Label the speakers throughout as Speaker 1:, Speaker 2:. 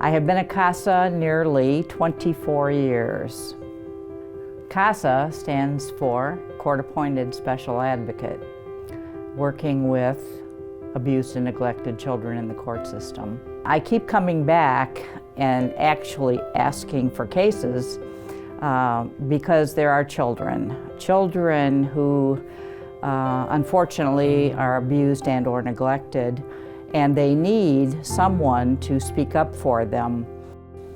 Speaker 1: I have been a CASA nearly 24 years. CASA stands for Court-Appointed Special Advocate, working with abused and neglected children in the court system. I keep coming back and actually asking for cases because there are children who unfortunately are abused and or neglected, and they need someone to speak up for them.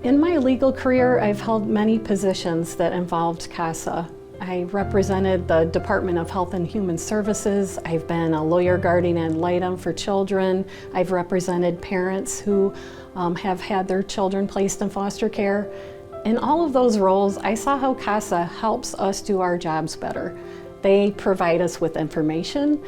Speaker 2: In my legal career, I've held many positions that involved CASA. I represented the Department of Health and Human Services. I've been a lawyer guardian ad litem for children. I've represented parents who have had their children placed in foster care. In all of those roles, I saw how CASA helps us do our jobs better. They provide us with information,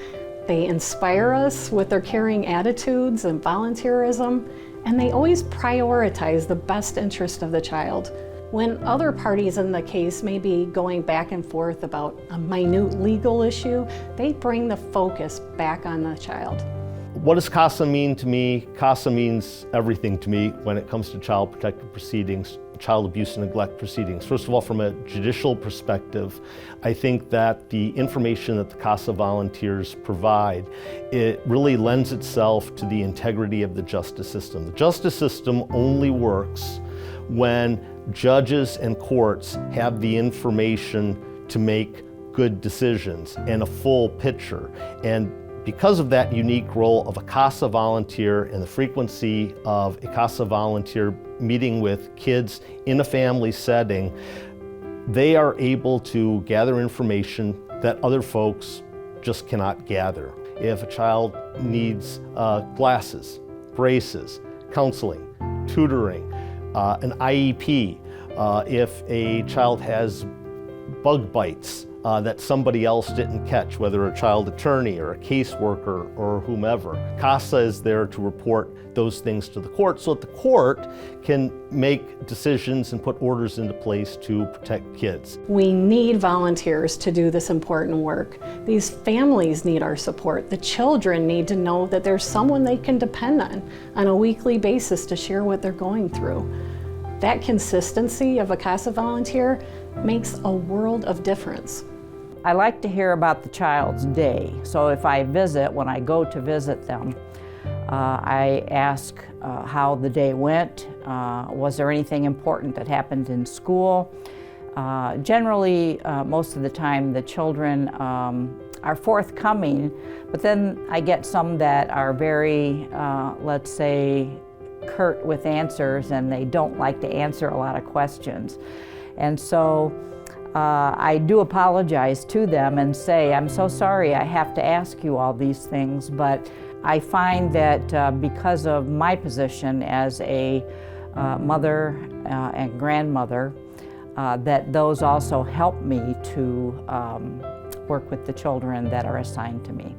Speaker 2: they inspire us with their caring attitudes and volunteerism, and they always prioritize the best interest of the child. When other parties in the case may be going back and forth about a minute legal issue, they bring the focus back on the child.
Speaker 3: What does CASA mean to me? CASA means everything to me when it comes to child protective proceedings, child abuse and neglect proceedings. First of all, from a judicial perspective, I think that the information that the CASA volunteers provide, it really lends itself to the integrity of the justice system. The justice system only works when judges and courts have the information to make good decisions and a full picture. And because of that unique role of a CASA volunteer and the frequency of a CASA volunteer meeting with kids in a family setting, they are able to gather information that other folks just cannot gather. If a child needs glasses, braces, counseling, tutoring, an IEP, if a child has bug bites that somebody else didn't catch, whether a child attorney or a caseworker or whomever. CASA is there to report those things to the court so that the court can make decisions and put orders into place to protect kids.
Speaker 2: We need volunteers to do this important work. These families need our support. The children need to know that there's someone they can depend on a weekly basis to share what they're going through. That consistency of a CASA volunteer makes a world of difference.
Speaker 1: I like to hear about the child's day. So if I visit, when I go to visit them, I ask how the day went. Was there anything important that happened in school? Generally, most of the time, the children are forthcoming, but then I get some that are very, let's say, curt with answers, and they don't like to answer a lot of questions. And so I do apologize to them and say, I'm so sorry I have to ask you all these things, but I find that because of my position as a mother and grandmother, that those also help me to work with the children that are assigned to me.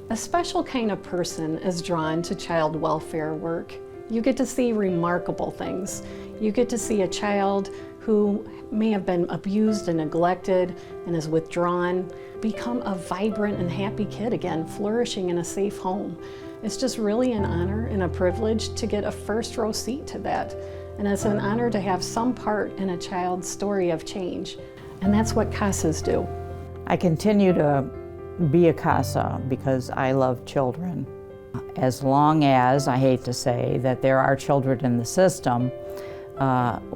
Speaker 2: A special kind of person is drawn to child welfare work. You get to see remarkable things. You get to see a child who may have been abused and neglected and is withdrawn become a vibrant and happy kid again, flourishing in a safe home. It's just really an honor and a privilege to get a first row seat to that. And it's an honor to have some part in a child's story of change. And that's what CASAs do.
Speaker 1: I continue to be a CASA because I love children. As long as, I hate to say, that there are children in the system,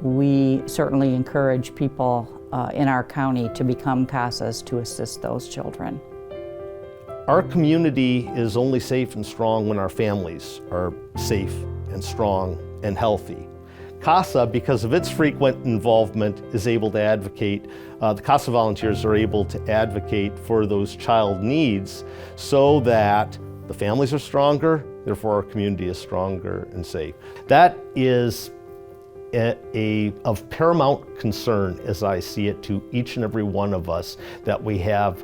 Speaker 1: we certainly encourage people in our county to become CASAs to assist those children.
Speaker 3: Our community is only safe and strong when our families are safe and strong and healthy. CASA, because of its frequent involvement, is able to advocate, the CASA volunteers are able to advocate for those child needs so that the families are stronger, therefore our community is stronger and safe. That is of paramount concern, as I see it, to each and every one of us, that we have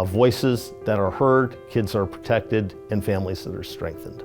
Speaker 3: voices that are heard, kids are protected, and families that are strengthened.